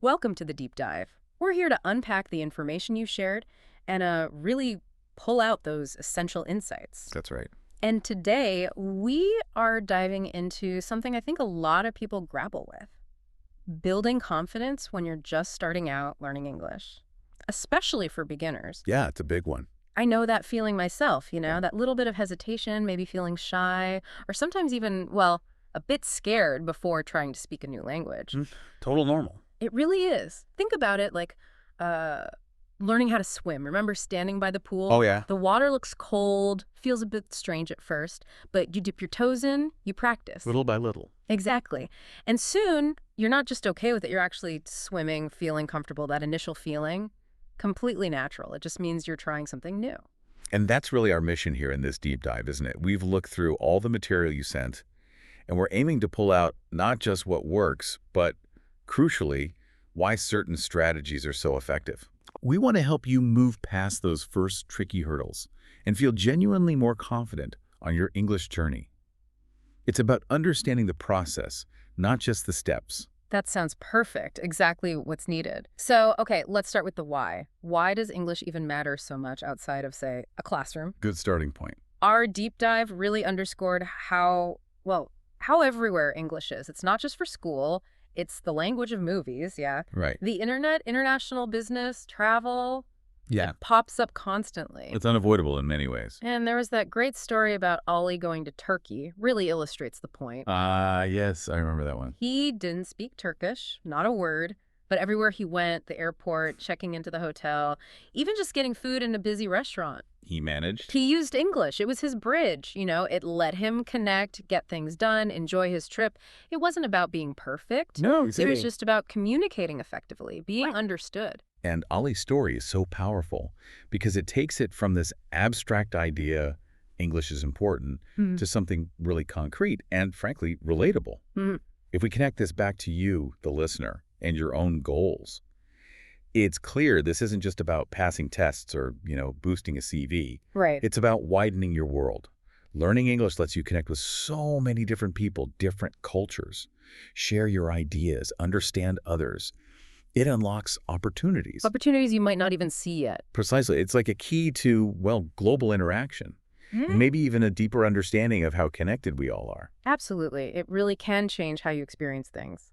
Welcome to the deep dive. We're here to unpack the information you shared and really pull out those essential insights. That's right. And today we are diving into something I think a lot of people grapple with: building confidence when you're just starting out learning English, especially for beginners. Yeah, it's a big one. I know that feeling myself, Yeah. that little bit of hesitation, maybe feeling shy, or sometimes even, well, a bit scared before trying to speak a new language. Mm, Total normal. It really is. Think about it like uh, learning how to swim. Remember standing by the pool? Oh, yeah. The water looks cold, feels a bit strange at first, but you dip your toes in, you practice. Little by little. Exactly. And soon, you're not just okay with it, you're actually swimming, feeling comfortable. That initial feeling, completely natural. It just means you're trying something new. And that's really our mission here in this deep dive, isn't it? We've looked through all the material you sent, and we're aiming to pull out not just what works, but crucially, why certain strategies are so effective. We want to help you move past those first tricky hurdles and feel genuinely more confident on your English journey. It's about understanding the process, not just the steps. That sounds perfect. Exactly what's needed. So, okay, let's start with the why. Why does English even matter so much outside of, say, a classroom? Good starting point. Our deep dive really underscored how everywhere English is. It's not just for school. It's the language of movies, yeah. Right. The internet, international business, travel, Yeah. it pops up constantly. It's unavoidable in many ways. And there was that great story about Ollie going to Turkey. Really illustrates the point. Yes, I remember that one. He didn't speak Turkish, not a word, but everywhere he went, the airport, checking into the hotel, even just getting food in a busy restaurant, He managed. he used English. It was his bridge. It let him connect, get things done, enjoy his trip. It wasn't about being perfect. No, It was just about communicating effectively, being understood. And Ollie's story is so powerful because it takes it from this abstract idea, English is important, Mhm. to something really concrete and, frankly, relatable. Mhm. If we connect this back to you, the listener, and your own goals, it's clear this isn't just about passing tests or, boosting a CV. Right. It's about widening your world. Learning English lets you connect with so many different people, different cultures, share your ideas, understand others. It unlocks opportunities. Opportunities you might not even see yet. Precisely. It's like a key to, global interaction. Maybe even a deeper understanding of how connected we all are. Absolutely. It really can change how you experience things.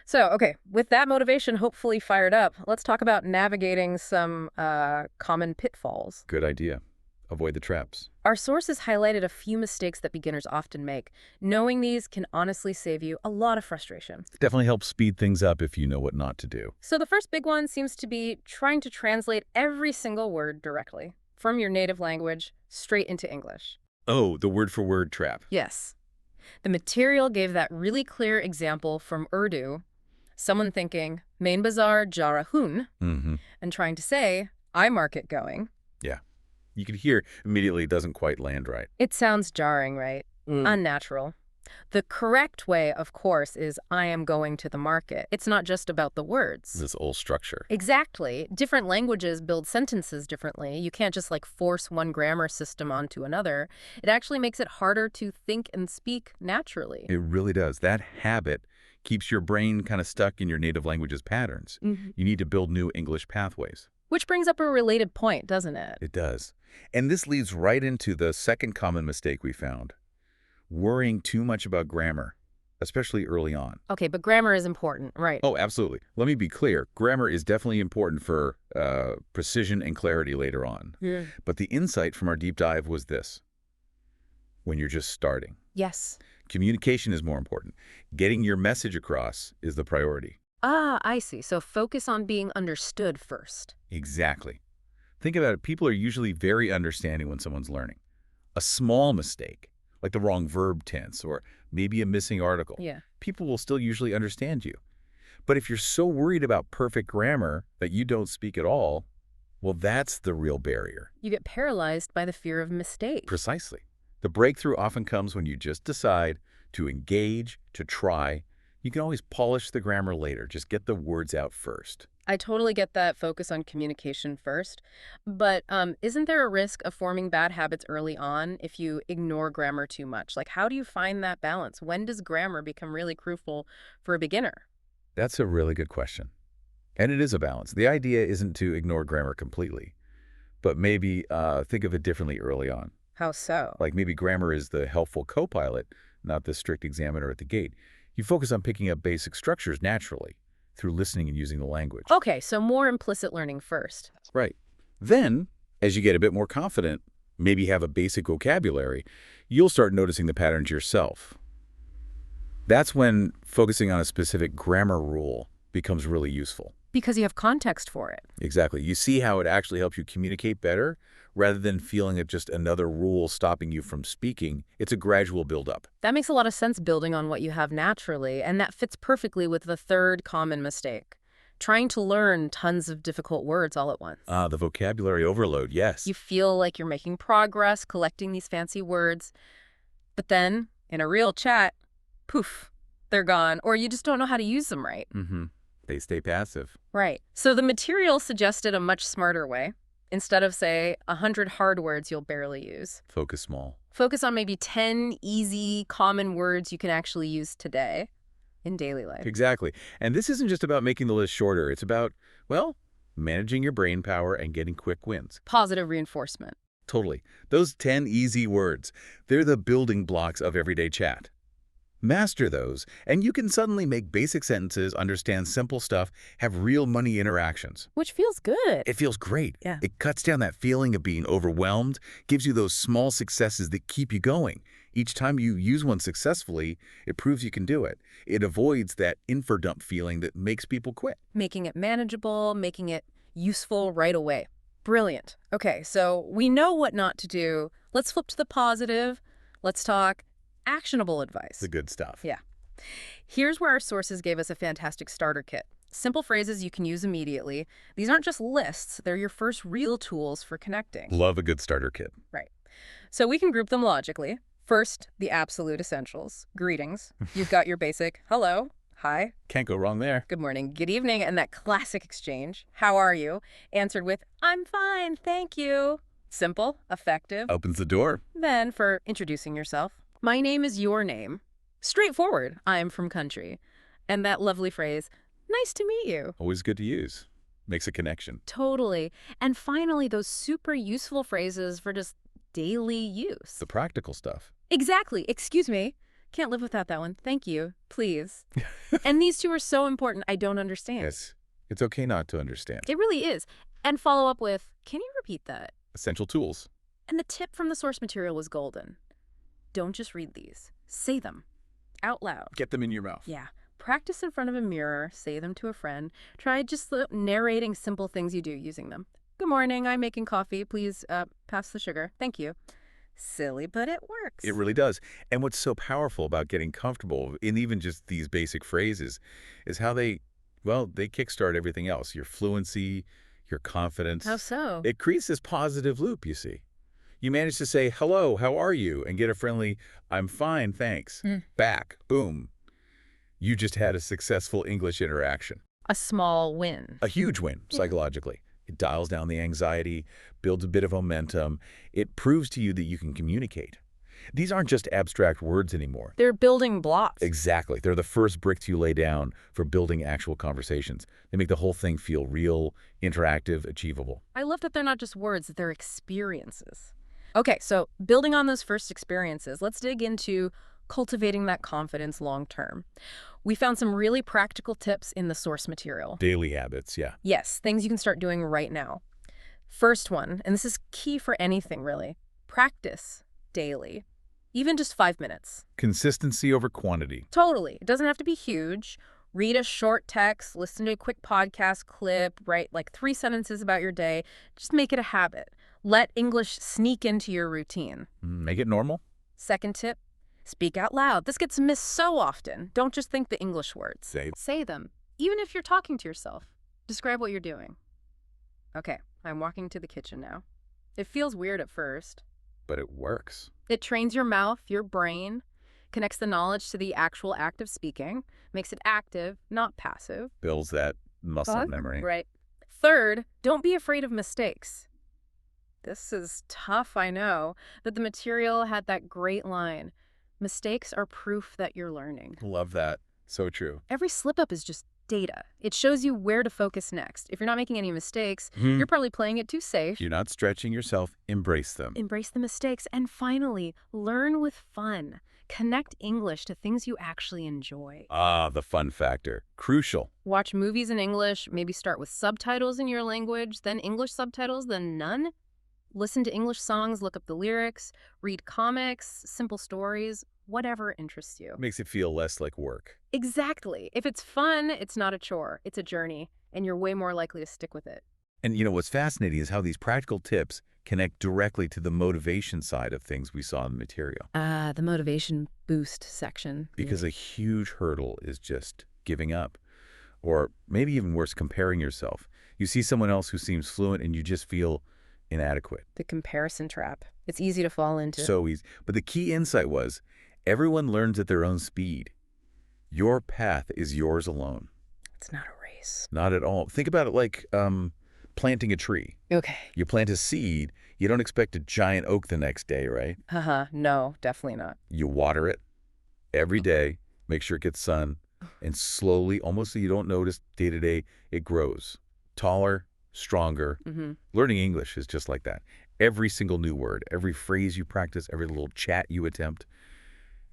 So, okay, with that motivation hopefully fired up, let's talk about navigating some common pitfalls. Good idea. Avoid the traps. Our sources highlighted a few mistakes that beginners often make. Knowing these can honestly save you a lot of frustration. Definitely helps speed things up if you know what not to do. So the first big one seems to be trying to translate every single word directly from your native language straight into English. Oh, the word-for-word trap. Yes. The material gave that really clear example from Urdu, someone thinking, main bazaar jarahun, Mm-hmm. and trying to say, I market going. Yeah. You can hear immediately it doesn't quite land right. It sounds jarring, right? Unnatural. The correct way, of course, is I am going to the market. It's not just about the words. This old structure. Exactly. Different languages build sentences differently. You can't just force one grammar system onto another. It actually makes it harder to think and speak naturally. It really does. That habit keeps your brain kind of stuck in your native language's patterns. Mhm. You need to build new English pathways. Which brings up a related point, doesn't it? It does. And this leads right into the second common mistake we found. Worrying too much about grammar, especially early on. Okay, but grammar is important, right? Oh, absolutely. Let me be clear. Grammar is definitely important for precision and clarity later on. Yeah. But the insight from our deep dive was this. When you're just starting, Yes. communication is more important. Getting your message across is the priority. Ah, I see. So focus on being understood first. Exactly. Think about it. People are usually very understanding when someone's learning. A small mistake, like the wrong verb tense or maybe a missing article, Yeah. people will still usually understand you. But if you're so worried about perfect grammar that you don't speak at all, well, that's the real barrier. You get paralyzed by the fear of mistake. Precisely. The breakthrough often comes when you just decide to engage, to try. You can always polish the grammar later. Just get the words out first. I totally get that focus on communication first, but isn't there a risk of forming bad habits early on if you ignore grammar too much? How do you find that balance? When does grammar become really crucial for a beginner? That's a really good question. And it is a balance. The idea isn't to ignore grammar completely, but maybe think of it differently early on. How so? Like maybe grammar is the helpful co-pilot, not the strict examiner at the gate. You focus on picking up basic structures naturally through listening and using the language. Okay, so more implicit learning first. Right. Then, as you get a bit more confident, maybe have a basic vocabulary, you'll start noticing the patterns yourself. That's when focusing on a specific grammar rule becomes really useful. Because you have context for it. Exactly. You see how it actually helps you communicate better rather than feeling it just another rule stopping you from speaking. It's a gradual build-up. That makes a lot of sense building on what you have naturally, and that fits perfectly with the third common mistake. Trying to learn tons of difficult words all at once. The vocabulary overload, yes. You feel like you're making progress, collecting these fancy words, but then, in a real chat, poof, they're gone, or you just don't know how to use them right. They stay passive. Right. So the material suggested a much smarter way. Instead of, say, 100 hard words you'll barely use. Focus small. Focus on maybe 10 easy, common words you can actually use today in daily life. Exactly. And this isn't just about making the list shorter. It's about, well, managing your brain power and getting quick wins. Positive reinforcement. Totally. Those 10 easy words, they're the building blocks of everyday chat. Master those, and you can suddenly make basic sentences, understand simple stuff, have real money interactions. Which feels good. It feels great. Yeah. It cuts down that feeling of being overwhelmed, gives you those small successes that keep you going. Each time you use one successfully, it proves you can do it. It avoids that infodump feeling that makes people quit. Making it manageable, making it useful right away. Brilliant. Okay, so we know what not to do. Let's flip to the positive. Let's talk actionable advice. The good stuff. Yeah. Here's where our sources gave us a fantastic starter kit. Simple phrases you can use immediately. These aren't just lists. They're your first real tools for connecting. Love a good starter kit. Right. So we can group them logically. First, the absolute essentials. Greetings. You've got your basic hello, hi, Can't go wrong there. good morning, good evening, and that classic exchange, how are you? Answered with, I'm fine, thank you. Simple, effective. Opens the door. Then for introducing yourself, my name is your name. Straightforward, I'm from country. And that lovely phrase, nice to meet you. Always good to use. Makes a connection. Totally. And finally, those super useful phrases for just daily use. The practical stuff. Exactly. Excuse me. Can't live without that one. Thank you. Please. And these two are so important, I don't understand. Yes. It's okay not to understand. It really is. And follow up with, can you repeat that? Essential tools. And the tip from the source material was golden. Don't just read these. Say them. Out loud. Get them in your mouth. Yeah. Practice in front of a mirror. Say them to a friend. Try just narrating simple things you do using them. Good morning. I'm making coffee. Please pass the sugar. Thank you. Silly, but it works. It really does. And what's so powerful about getting comfortable in even just these basic phrases is how they kickstart everything else. Your fluency, your confidence. How so? It creates this positive loop, you see. You manage to say, hello, how are you? And get a friendly, I'm fine, thanks. Back. Boom. You just had a successful English interaction. A small win. A huge win, psychologically. It dials down the anxiety, builds a bit of momentum. It proves to you that you can communicate. These aren't just abstract words anymore. They're building blocks. Exactly. They're the first bricks you lay down for building actual conversations. They make the whole thing feel real, interactive, achievable. I love that they're not just words, they're experiences. Okay, so building on those first experiences, let's dig into cultivating that confidence long term. We found some really practical tips in the source material. Daily habits, yeah. Yes, things you can start doing right now. First one, and this is key for anything really, practice daily, even just 5 minutes. Consistency over quantity. Totally. It doesn't have to be huge. Read a short text, listen to a quick podcast clip, write like 3 sentences about your day. Just make it a habit. Let English sneak into your routine. Make it normal. Second tip, speak out loud. This gets missed so often. Don't just think the English words. Say them, even if you're talking to yourself. Describe what you're doing. Okay, I'm walking to the kitchen now. It feels weird at first. But it works. It trains your mouth, your brain, connects the knowledge to the actual act of speaking, makes it active, not passive. Builds that muscle memory. Right. Third, don't be afraid of mistakes. This is tough, I know, but the material had that great line. Mistakes are proof that you're learning. Love that. So true. Every slip-up is just data. It shows you where to focus next. If you're not making any mistakes, you're probably playing it too safe. You're not stretching yourself. Embrace them. Embrace the mistakes. And finally, learn with fun. Connect English to things you actually enjoy. Ah, the fun factor. Crucial. Watch movies in English, maybe start with subtitles in your language, then English subtitles, then none. Listen to English songs, look up the lyrics, read comics, simple stories, whatever interests you. Makes it feel less like work. Exactly. If it's fun, it's not a chore. It's a journey, and you're way more likely to stick with it. And what's fascinating is how these practical tips connect directly to the motivation side of things we saw in the material. The motivation boost section. Because a huge hurdle is just giving up. Or maybe even worse, comparing yourself. You see someone else who seems fluent and you just feel inadequate. The comparison trap. It's easy to fall into. So easy. But the key insight was, everyone learns at their own speed. Your path is yours alone. It's not a race. Not at all. Think about it like planting a tree. Okay. You plant a seed, you don't expect a giant oak the next day, right? No, definitely not. You water it every day, make sure it gets sun, and slowly, almost so you don't notice day to day, it grows. Taller, stronger. Learning English is just like that. Every single new word, every phrase you practice, every little chat you attempt,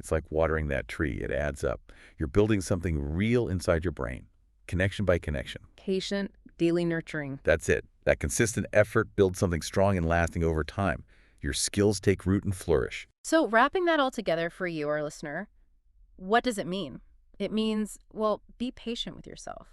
it's like watering that tree. It adds up. You're building something real inside your brain, connection by connection. Patient, daily nurturing. That's it. That consistent effort builds something strong and lasting over time. Your skills take root and flourish. So wrapping that all together for you, our listener, what does it mean? It means, well, be patient with yourself.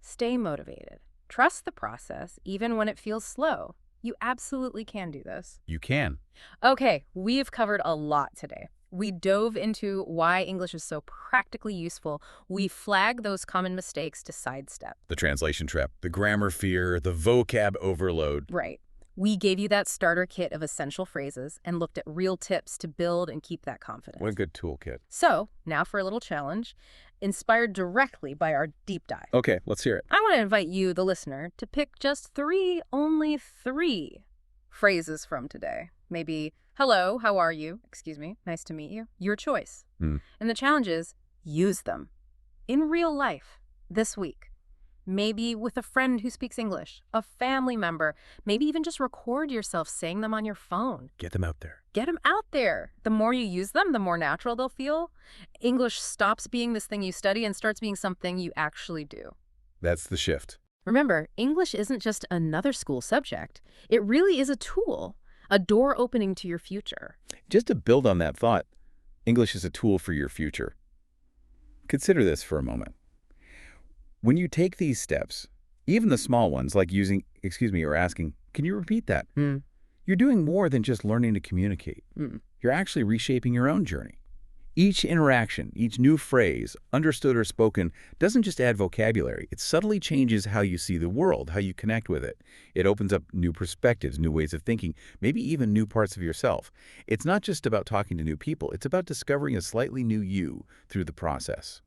Stay motivated. Trust the process, even when it feels slow. You absolutely can do this. You can. Okay, we've covered a lot today. We dove into why English is so practically useful. We flagged those common mistakes to sidestep. The translation trap, the grammar fear, the vocab overload. Right. We gave you that starter kit of essential phrases and looked at real tips to build and keep that confidence. What a good toolkit. So, now for a little challenge, inspired directly by our deep dive. Okay, let's hear it. I want to invite you, the listener, to pick just only three phrases from today. Maybe, hello, how are you? Excuse me, nice to meet you. Your choice. And the challenge is, use them in real life this week. Maybe with a friend who speaks English, a family member, maybe even just record yourself saying them on your phone. Get them out there. Get them out there. The more you use them, the more natural they'll feel. English stops being this thing you study and starts being something you actually do. That's the shift. Remember, English isn't just another school subject. It really is a tool, a door opening to your future. Just to build on that thought, English is a tool for your future. Consider this for a moment. When you take these steps, even the small ones like using, excuse me, or asking, can you repeat that? You're doing more than just learning to communicate. You're actually reshaping your own journey. Each interaction, each new phrase, understood or spoken, doesn't just add vocabulary. It subtly changes how you see the world, how you connect with it. It opens up new perspectives, new ways of thinking, maybe even new parts of yourself. It's not just about talking to new people. It's about discovering a slightly new you through the process.